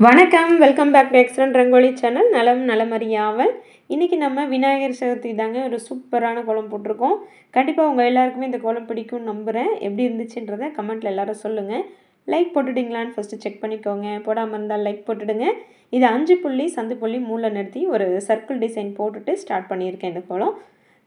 வணக்கம், welcome back to excellent rangoli channel. நலம் நலமறியாவல். இன்றைக்கி நம்ம விநாயகர் சதுர்த்தி தாங்க ஒரு சூப்பரான கோலம் போட்டிருக்கோம். கண்டிப்பாக உங்கள் எல்லாருக்குமே இந்த கோலம் பிடிக்கும்னு நம்புகிறேன். எப்படி இருந்துச்சுன்றதை கமெண்ட்டில் எல்லோரும் சொல்லுங்கள். லைக் போட்டுட்டிங்களான்னு ஃபஸ்ட்டு செக் பண்ணிக்கோங்க. போடாமல் இருந்தால் லைக் போட்டுடுங்க. இது 5 புள்ளி சந்து புள்ளி மூளை நிறுத்தி ஒரு சர்க்கிள் டிசைன் போட்டுட்டு ஸ்டார்ட் பண்ணியிருக்கேன். இந்த கோலம்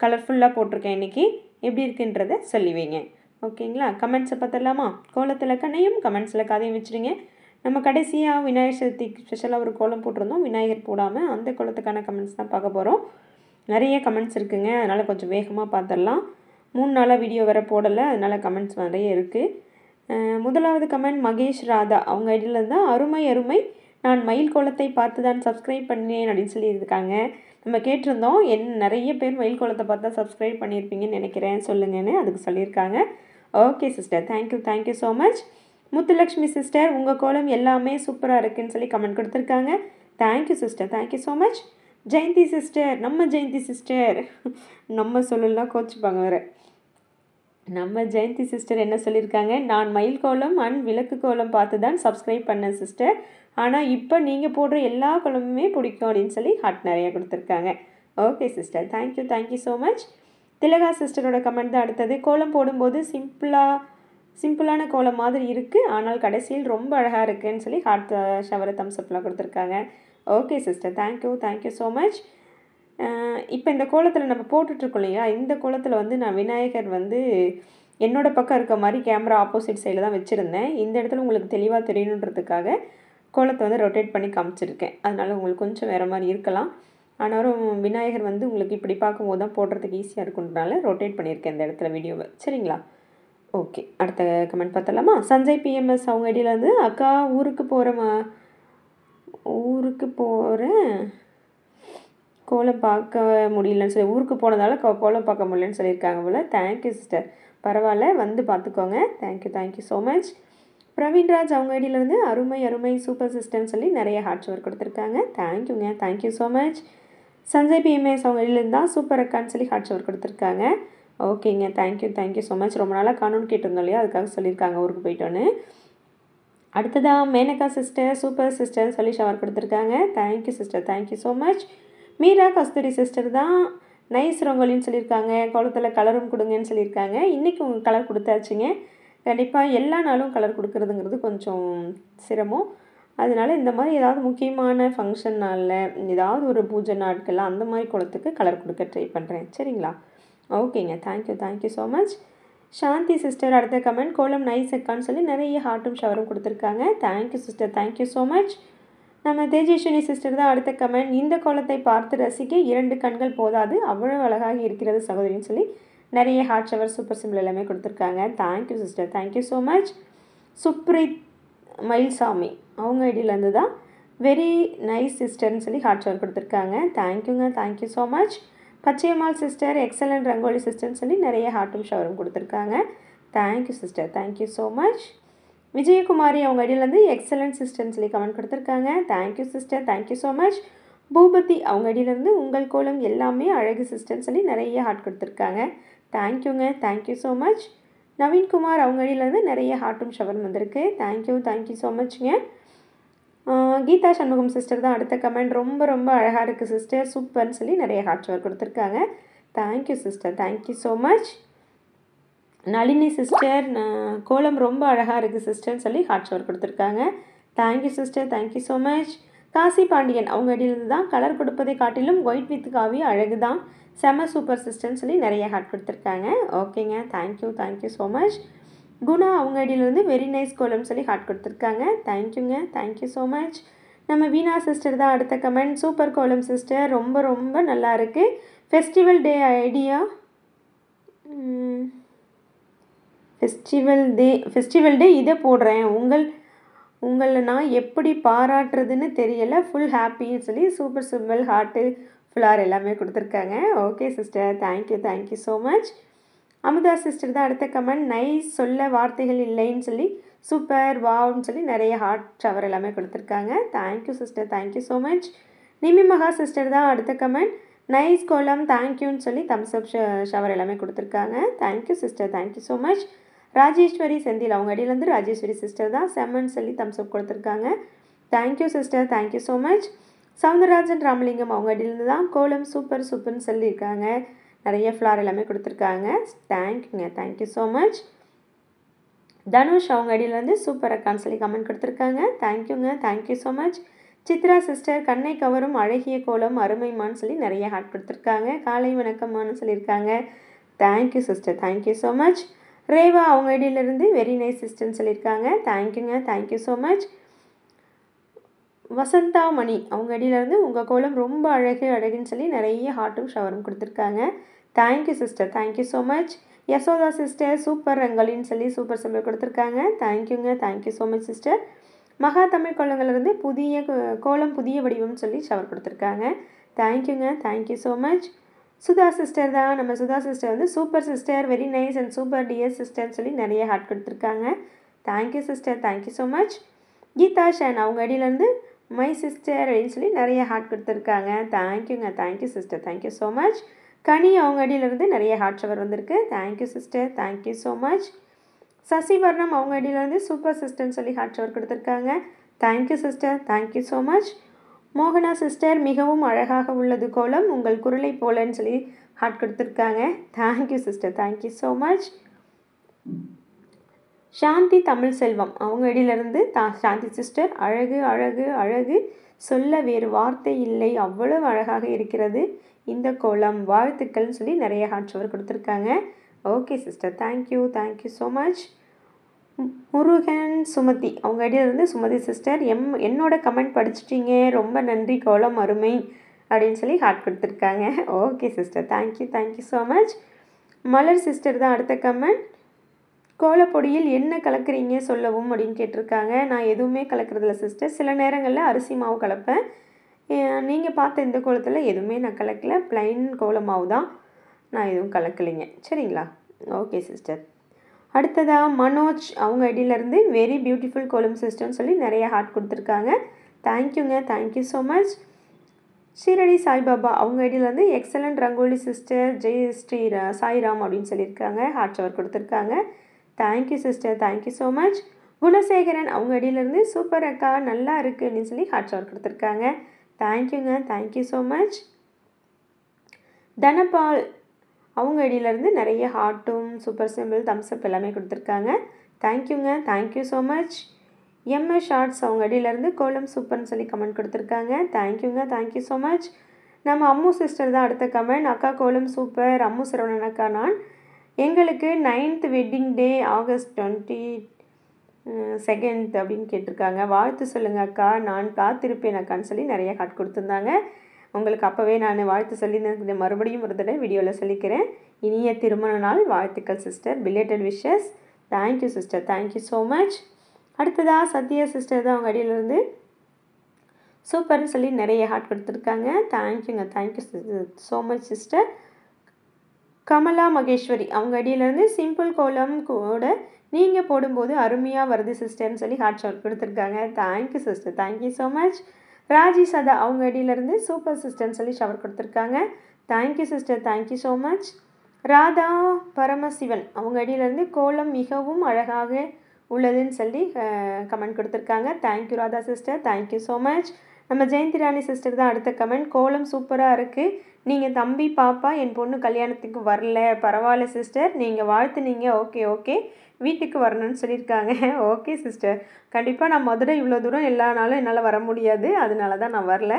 கலர்ஃபுல்லாக போட்டிருக்கேன். இன்றைக்கி எப்படி இருக்குன்றதை சொல்லி வைங்க. ஓகேங்களா? கமெண்ட்ஸை பார்த்துடலாமா? கோலத்தில் கண்ணையும் கமெண்ட்ஸில் கதையும் வச்சுருங்க. நம்ம கடைசியாக விநாயகர் சதுர்த்திக்கு ஸ்பெஷலாக ஒரு கோலம் போட்டிருந்தோம். விநாயகர் போடாமல் அந்த கோலத்துக்கான கமெண்ட்ஸ் தான் பார்க்க போகிறோம். நிறைய கமெண்ட்ஸ் இருக்குங்க, அதனால் கொஞ்சம் வேகமாக பார்த்துடலாம். 3 நாளாக வீடியோ வேறு போடலை, அதனால் கமெண்ட்ஸ் நிறைய இருக்குது. முதலாவது கமெண்ட் மகேஷ் ராதா அவங்க ஐடியில் இருந்தால் அருமை அருமை, நான் மயில் கோலத்தை பார்த்து தான் சப்ஸ்கிரைப் பண்ணேன் அப்படின்னு சொல்லியிருக்காங்க. நம்ம கேட்டிருந்தோம் நிறைய பேர் மயில் கோலத்தை பார்த்தா சப்ஸ்கிரைப் பண்ணியிருப்பீங்கன்னு நினைக்கிறேன், சொல்லுங்கன்னு அதுக்கு சொல்லியிருக்காங்க. Okay sister, thank you so much. Muthulakshmi sister உங்கள் கோலம் எல்லாமே சூப்பராக இருக்குன்னு சொல்லி கமெண்ட் கொடுத்துருக்காங்க. Thank you sister, thank you so much. Jayanthi sister, நம்ம ஜெயந்தி சிஸ்டர் நம்ம சொல்லலாம் கோச்சிப்பாங்க வேறு. நம்ம ஜெயந்தி சிஸ்டர் என்ன சொல்லியிருக்காங்க, நான் மயில் கோலம் அண்ட் விளக்கு கோலம் பார்த்து தான் சப்ஸ்கிரைப் பண்ணேன் சிஸ்டர், ஆனால் இப்போ நீங்கள் போடுற எல்லா கோலமுமே பிடிக்கும் அப்படின்னு சொல்லி ஹார்ட் நிறையா கொடுத்துருக்காங்க. Okay sister, thank you so much. Thilaga சிஸ்டரோட கமெண்ட் தான் அடுத்தது. கோலம் போடும்போது சிம்பிளான கோலம் மாதிரி இருக்குது, ஆனால் கடைசியில் ரொம்ப அழகாக இருக்குதுன்னு சொல்லி ஹார்ட் ஷவரை தம்ஸ்அப்லாம் கொடுத்துருக்காங்க. Okay sister, thank you so much. இப்போ இந்த கோலத்தில் நம்ம போட்டுட்ருக்கோம் இல்லையா, இந்த கோலத்தில் வந்து நான் விநாயகர் வந்து என்னோடய பக்கம் இருக்க மாதிரி கேமரா ஆப்போசிட் சைடில் தான் வச்சுருந்தேன். இந்த இடத்துல உங்களுக்கு தெளிவாக தெரியணுன்றதுக்காக கோலத்தை வந்து ரொட்டேட் பண்ணி காமிச்சிருக்கேன். அதனால் உங்களுக்கு கொஞ்சம் வேறு மாதிரி இருக்கலாம். ஆனாலும் விநாயகர் வந்து உங்களுக்கு இப்படி பார்க்கும்போது தான் போடுறதுக்கு ஈஸியாக இருக்குன்றனால ரொட்டேட் பண்ணியிருக்கேன் இந்த இடத்துல வீடியோவை. சரிங்களா? ஓகே, அடுத்த கமெண்ட் பார்த்தலாமா? சஞ்சய் பிஎம்எஸ் அவங்க ஐடியிலேருந்து அக்கா ஊருக்கு போகிறேன் கோலம் பார்க்க முடியலன்னு சொல்லி ஊருக்கு போனதால் கோலம் பார்க்க முடியலன்னு சொல்லியிருக்காங்க போல். தேங்க்யூ சிஸ்டர், பரவாயில்ல, வந்து பார்த்துக்கோங்க. Thank you so much. பிரவீன்ராஜ் அவங்க ஐடியிலேருந்து அருமை சூப்பர் சிஸ்டர்னு சொல்லி நிறைய ஹார்ட் ஷவர் கொடுத்துருக்காங்க. Thank you so much. Sanjay BMS அவங்க ஐடியிலேருந்து தான் சூப்பர் அக்கான்னு சொல்லி ஹார்ட் ஷவர் கொடுத்துருக்காங்க. ஓகேங்க, தேங்க்யூ ஸோ மச். ரொம்ப நாளாக காணுன்னு கேட்டிருந்தோம் இல்லையா, அதுக்காக சொல்லியிருக்காங்க ஊருக்கு போயிட்டோன்னு. அடுத்ததாக மேனகா சிஸ்டர் சூப்பர் சிஸ்டர்னு சொல்லி ஷவர் கொடுத்துருக்காங்க. Thank you sister, thank you so much. Meera Kasthuri sister தான் நைஸ் ரங்கோலின்னு சொல்லியிருக்காங்க. கோலத்தில் கலரும் கொடுங்கன்னு சொல்லியிருக்காங்க. இன்றைக்கி உங்கள் கலர் கொடுத்தாச்சுங்க. கண்டிப்பாக எல்லா நாளும் கலர் கொடுக்குறதுங்கிறது கொஞ்சம் சிரமம். அதனால் இந்த மாதிரி ஏதாவது முக்கியமான ஃபங்க்ஷன் நாளில் ஏதாவது ஒரு பூஜை நாட்கள் அந்த மாதிரி கோலத்துக்கு கலர் கொடுக்க ட்ரை பண்ணுறேன். சரிங்களா? ஓகேங்க, தேங்க்யூ ஸோ மச். சாந்தி சிஸ்டர் அடுத்த கமெண்ட், கோலம் நைஸ் அக்கான்னு சொல்லி நிறைய ஹார்ட்டும் ஷவரும் கொடுத்துருக்காங்க. Thank you sister, thank you so much. நம்ம தேஜேஸ்வரி சிஸ்டர் தான் அடுத்த கமெண்ட், இந்த கோலத்தை பார்த்து ரசிக்க 2 கண்கள் போதாது, அவ்வளோ அழகாக இருக்கிறது சகோதரின்னு சொல்லி நிறைய ஹார்ட் ஷவர் சூப்பர் சிம்பிள் எல்லாமே கொடுத்துருக்காங்க. Thank you sister, thank you so much. Supreeth Mayilsamy அவங்க ஐடியிலேருந்து தான் வெரி நைஸ் சிஸ்டர்னு சொல்லி ஹார்ட் ஷவர் கொடுத்துருக்காங்க. Thank you so much. Pachaiyammal sister excellent rangoli சிஸ்டர்னு சொல்லி நிறைய ஹார்ட்டும் ஷவரும் கொடுத்துருக்காங்க. Thank you sister, thank you so much. Vijayakumari அவங்க ஐடியிலேருந்து எக்ஸலண்ட் சிஸ்டர்னு சொல்லி கமெண்ட் கொடுத்துருக்காங்க. Thank you sister, thank you so much. Boopathi அவங்க ஐடியிலேருந்து உங்கள் கோலம் எல்லாமே அழகு சிஸ்டர்னு சொல்லி நிறைய ஹார்ட் கொடுத்துருக்காங்க. Thank you so much. நவீன்குமார் அவங்க ஐடியிலேருந்து நிறைய ஹார்ட்டும் ஷவரும் வந்திருக்கு. தேங்க்யூ ஸோ மச்ங்க. கீதா சண்முகம் சிஸ்டர் தான் அடுத்த கமெண்ட், ரொம்ப அழகாக இருக்குது சிஸ்டர், சூப்பர்னு சொல்லி நிறைய ஹார்ட் ஷவர் கொடுத்துருக்காங்க. Thank you sister, thank you so much. Nalini sister கோலம் ரொம்ப அழகாக இருக்குது சிஸ்டர்னு சொல்லி ஹார்ட் ஷவர் கொடுத்துருக்காங்க. Thank you sister, thank you so much. Kasi Pandian அவங்க ஐடியிலிருந்து தான் கலர் கொடுப்பதை காட்டிலும் ஒயிட் வித் காவி அழகு தான், செம சூப்பர் சிஸ்டர்னு சொல்லி நிறைய ஹார்ட் கொடுத்துருக்காங்க. ஓகேங்க, தேங்க்யூ ஸோ மச். குணா அவங்க ஐடியிலேருந்து வெரி நைஸ் கோலம்னு சொல்லி ஹார்ட் கொடுத்துருக்காங்க. Thank you so much. நம்ம வீணா சிஸ்டர் தான் அடுத்த கமெண்ட், சூப்பர் கோலம் சிஸ்டர், ரொம்ப நல்லா இருக்குது. ஃபெஸ்டிவல் டே இதை போடுறேன், உங்களை நான் எப்படி பாராட்டுறதுன்னு தெரியலை, ஃபுல் ஹாப்பின்னு சொல்லி சூப்பர் சிம்பிள் ஹார்ட்டு ஃபுல்லார் எல்லாமே கொடுத்துருக்காங்க. Okay sister, thank you so much. Amudha sister தான் அடுத்த கமெண்ட், நைஸ், சொல்ல வார்த்தைகள் இல்லைன்னு சொல்லி சூப்பர் வாவ்னு சொல்லி நிறைய ஹார்ட் ஷவர் எல்லாமே கொடுத்துருக்காங்க. Thank you sister, thank you so much. Nimi Maha sister தான் அடுத்த கமெண்ட், நைஸ் கோலம் தேங்க்யூன்னு சொல்லி தம்ஸ்அப் ஷவர் எல்லாமே கொடுத்துருக்காங்க. Thank you sister, thank you so much. Rajeswari Senthil அவங்க அடியிலேருந்து ராஜேஸ்வரி சிஸ்டர் தான் செம்மன்னு சொல்லி தம்ஸ்அப் கொடுத்துருக்காங்க. Thank you sister, thank you so much. Soundararajan Ramalingam அவங்க அடியிலேருந்து தான் கோலம் சூப்பர்னு சொல்லியிருக்காங்க. நிறைய ஃப்ளார் எல்லாமே கொடுத்துருக்காங்க. தேங்க்யூங்க, தேங்க்யூ ஸோ மச். தனுஷ் அவங்க அடியிலேருந்து சூப்பர் அக்கான்னு சொல்லி கமெண்ட் கொடுத்துருக்காங்க. தேங்க்யூங்க, thank you so much. Chitra sister கண்ணை கவரும் அழகிய கோலம் அருமைமான்னு சொல்லி நிறைய ஹார்ட் கொடுத்துருக்காங்க. காலை வணக்கம்மான்னு சொல்லியிருக்காங்க. Thank you sister, thank you so much. Reva அவங்க ஐடியிலேருந்து வெரி நைஸ் சிஸ்டர்னு சொல்லியிருக்காங்க. தேங்க்யூங்க, thank you so much. Vasantha Mani அவங்க ஐடியிலேருந்து உங்கள் கோலம் ரொம்ப அழகுன்னு சொல்லி நிறைய ஹார்ட்டும் ஷவரும் கொடுத்துருக்காங்க. Thank you sister, thank you so much. Yashodha sister super ரங்கலின்னு சொல்லி சூப்பர் சிம்பிள் கொடுத்துருக்காங்க. தேங்க்யூங்க, தேங்க்யூ ஸோ மச் சிஸ்டர். மகா தமிழ் கோலங்கள்லேருந்து புதிய கோலம் புதிய வடிவம்னு சொல்லி ஷவர் கொடுத்துருக்காங்க. தேங்க்யூங்க, thank you so much. Sudha sister தான், நம்ம சுதா சிஸ்டர் வந்து super sister, very nice and super dear சிஸ்டர்னு சொல்லி நிறைய ஹார்ட் கொடுத்துருக்காங்க. Thank you sister, thank you so much. Geetha ஷன் அவங்க அடியிலேருந்து மை சிஸ்டர் அப்படின்னு சொல்லி நிறைய ஹார்ட் கொடுத்துருக்காங்க. தேங்க்யூங்க, thank you sister, thank you so much. Kani அவங்க அடியிலேருந்து நிறைய ஹார்ட் ஷவர் வந்திருக்கு. Thank you sister, thank you so much. Sasivarnam அவங்க அடியிலேருந்து சூப்பர் சிஸ்டர்னு சொல்லி ஹார்ட் ஷவர் கொடுத்துருக்காங்க. Thank you sister, thank you so much. மோகனா சிஸ்டர் மிகவும் அழகாக உள்ளது கோலம் உங்கள் குரலை போலன்னு சொல்லி ஹார்ட் கொடுத்துருக்காங்க. Thank you sister, thank you so much. Shanthi Tamil Selvam அவங்க அடியிலேருந்து சாந்தி சிஸ்டர் அழகு அழகு அழகு சொல்ல வேறு வார்த்தை இல்லை, அவ்வளவு அழகாக இருக்கிறது இந்த கோலம், வாழ்த்துக்கள்னு சொல்லி நிறைய ஹார்ட் ஷவர் கொடுத்துருக்காங்க. Okay sister, thank you, thank you so much. Murugan Sumathi அவங்க அடியிலேருந்து சுமதி சிஸ்டர் என்னோட கமெண்ட் படிச்சிட்டிங்க, ரொம்ப நன்றி, கோலம் அருமை அப்படின்னு சொல்லி ஹார்ட் கொடுத்துருக்காங்க. Okay sister, thank you, thank you so much. Malar sister தான் அடுத்த கமெண்ட். கோலப்பொடியில் என்ன கலக்குறீங்க சொல்லவும் அப்படின்னு கேட்டிருக்காங்க. நான் எதுவுமே கலக்கிறதில்ல சிஸ்டர், சில நேரங்களில் அரிசி மாவு கலப்பேன். நீங்கள் பார்த்த இந்த கோலத்தில் எதுவுமே நான் கலக்கலை, ப்ளைன் கோலமாவு தான், நான் எதுவும் கலக்கலைங்க, சரிங்களா? Okay sister. அடுத்ததாக மனோஜ் அவங்க ஐடியிலேருந்து வெரி பியூட்டிஃபுல் கோலம் சிஸ்டர்னு சொல்லி நிறைய ஹார்ட் கொடுத்துருக்காங்க. தேங்க்யூங்க, thank you so much. Shirdi Saibaba அவங்க ஐடியிலேருந்து எக்ஸலண்ட் ரங்கோலி சிஸ்டர் ஜெய் ஸ்ரீ சாய்ராம் அப்படின்னு சொல்லியிருக்காங்க, ஹார்ட் ஷவர் கொடுத்துருக்காங்க. Thank you sister, thank you so much. Gunasekaran அவங்க ஐடியிலேருந்து சூப்பர் அக்கா நல்லா இருக்குன்னு சொல்லி ஹார்ட் ஷவர் கொடுத்துருக்காங்க. தேங்க்யூங்க, தேங்க்யூ ஸோ மச். தனபால் அவங்க ஐடியிலேருந்து நிறைய ஹார்ட்டும் சூப்பர் சிம்பிள் தம்ஸ்அப் எல்லாமே கொடுத்துருக்காங்க. தேங்க்யூங்க, thank you so much. MS shorts அவங்க ஐடியிலேருந்து கோலம் சூப்பர்னு சொல்லி கமெண்ட் கொடுத்துருக்காங்க. தேங்க்யூங்க, தேங்க்யூ ஸோ மச். நம்ம அம்மு சிஸ்டர் தான் அடுத்த கமெண்ட். அக்கா கோலம் சூப்பர், அம்மு சரவணன் அக்கா. நான் எங்களுக்கு 9th வெட்டிங் டே August 22 அப்படின்னு கேட்டிருக்காங்க. வாழ்த்து சொல்லுங்கள் அக்கா, நான் காத்திருப்பேன் அக்கான்னு சொல்லி நிறைய ஹார்ட் கொடுத்துருந்தாங்க. உங்களுக்கு அப்போவே நான் வாழ்த்து சொல்லி மறுபடியும் ஒரு தடவை வீடியோவில் சொல்லிக்கிறேன். இனிய திருமண நாள் வாழ்த்துக்கள் sister, belated wishes. Thank you sister, thank you so much. அடுத்ததாக சத்யா சிஸ்டர் தான் அவங்க அடியிலேருந்து சூப்பர்னு சொல்லி நிறைய ஹார்ட் கொடுத்துருக்காங்க. தேங்க்யூங்க, thank you so much sister. Kamala Maheswari அவங்க அடியிலேருந்து சிம்பிள் கோலம் கூட நீங்கள் போடும்போது அருமையாக வருது சிஸ்டர்னு சொல்லி ஹார்ட் ஷவர் கொடுத்துருக்காங்க. Thank you sister, thank you so much. Raji சதா அவங்க அடியிலேருந்து சூப்பர் சிஸ்டர்னு சொல்லி ஷவர் கொடுத்துருக்காங்க. Thank you sister, thank you so much. Radha Paramasivan அவங்க அடியிலேருந்து கோலம் மிகவும் அழகாக உள்ளதுன்னு சொல்லி கமெண்ட் கொடுத்துருக்காங்க. Thank you Radha sister, thank you so much. நம்ம ஜெயந்தி ராணி சிஸ்டர் தான் அடுத்த கமெண்ட். கோலம் சூப்பராக இருக்குது, நீங்கள் தம்பி பாப்பா என் பொண்ணு கல்யாணத்துக்கு வரல, பரவாயில்ல சிஸ்டர், நீங்கள் வாழ்த்துனீங்க, ஓகே ஓகே, வீட்டுக்கு வரணும்னு சொல்லியிருக்காங்க. ஓகே சிஸ்டர், கண்டிப்பாக நான் மதுரை இவ்வளோ தூரம் எல்லா நாளும் என்னால் வர முடியாது, அதனால தான் நான் வரல.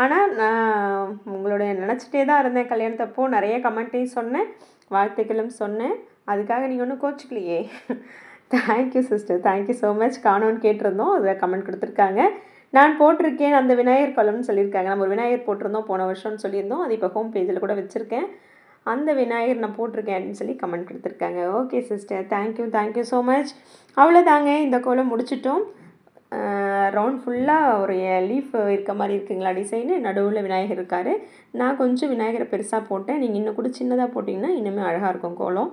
ஆனால் நான் உங்களோட நினச்சிட்டே தான் இருந்தேன். கல்யாணத்தப்போ நிறைய கமெண்ட்டையும் சொன்னேன், வாழ்த்துக்களும் சொன்னேன், அதுக்காக நீங்கள் ஒன்றும் கோச்சிக்கலையே. Thank you sister, thank you so much. காணோன்னு கேட்டிருந்தோம், அதில் கமெண்ட் கொடுத்துருக்காங்க. நான் போட்டிருக்கேன் அந்த விநாயகர் கோலம்னு சொல்லியிருக்காங்க. நம்ம ஒரு விநாயகர் போட்டிருந்தோம் போன வருஷம்னு சொல்லியிருந்தோம், அது இப்போ ஹோம் பேஜில் கூட வச்சுருக்கேன். அந்த விநாயகர் நான் போட்டிருக்கேன் அப்படின்னு சொல்லி கமெண்ட் கொடுத்துருக்காங்க. Okay sister, thank you, thank you so much. அவ்வளோதாங்க, இந்த கோலம் முடிச்சிட்டோம். ரவுண்ட் ஃபுல்லாக ஒரு லீஃப் இருக்க மாதிரி இருக்குங்களா டிசைனு, நடுவில் விநாயகர் இருக்கார். நான் கொஞ்சம் விநாயகரை பெருசாக போட்டேன், நீங்கள் இன்னும் கூட சின்னதாக போட்டிங்கன்னா இன்னுமே அழகாக இருக்கும் கோலம்.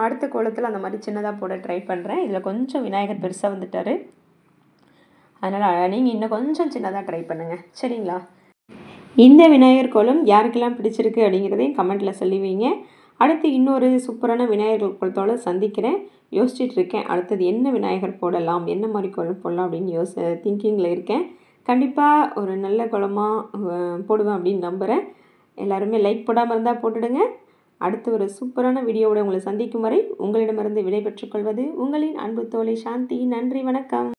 அடுத்த கோலத்தில் அந்த மாதிரி சின்னதாக போட ட்ரை பண்ணுறேன். இதில் கொஞ்சம் விநாயகர் பெருசாக வந்துட்டார், அதனால் நீங்கள் இன்னும் கொஞ்சம் சின்னதாக ட்ரை பண்ணுங்கள், சரிங்களா? இந்த விநாயகர் கோலம் யாருக்கெல்லாம் பிடிச்சிருக்கு அப்படிங்கிறதையும் கமெண்ட்டில் சொல்லி வைங்க. அடுத்து இன்னொரு சூப்பரான விநாயகர் கோலத்தோடு சந்திக்கிறேன். யோசிச்சுட்டு இருக்கேன் அடுத்தது என்ன விநாயகர் போடலாம், என்ன மாதிரி கோலம் போடலாம் அப்படின்னு திங்கிங்கில் இருக்கேன். கண்டிப்பாக ஒரு நல்ல கோலமாக போடுவேன் அப்படின்னு நம்புகிறேன். எல்லாருமே லைக் போடாமல் இருந்தால் போட்டுடுங்க. அடுத்து ஒரு சூப்பரான வீடியோவோட உங்களை சந்திக்கும் வரை உங்களிடமிருந்து விடை பெற்றுக்கொள்வது உங்களின் அன்பு தோழி சாந்தி. நன்றி, வணக்கம்.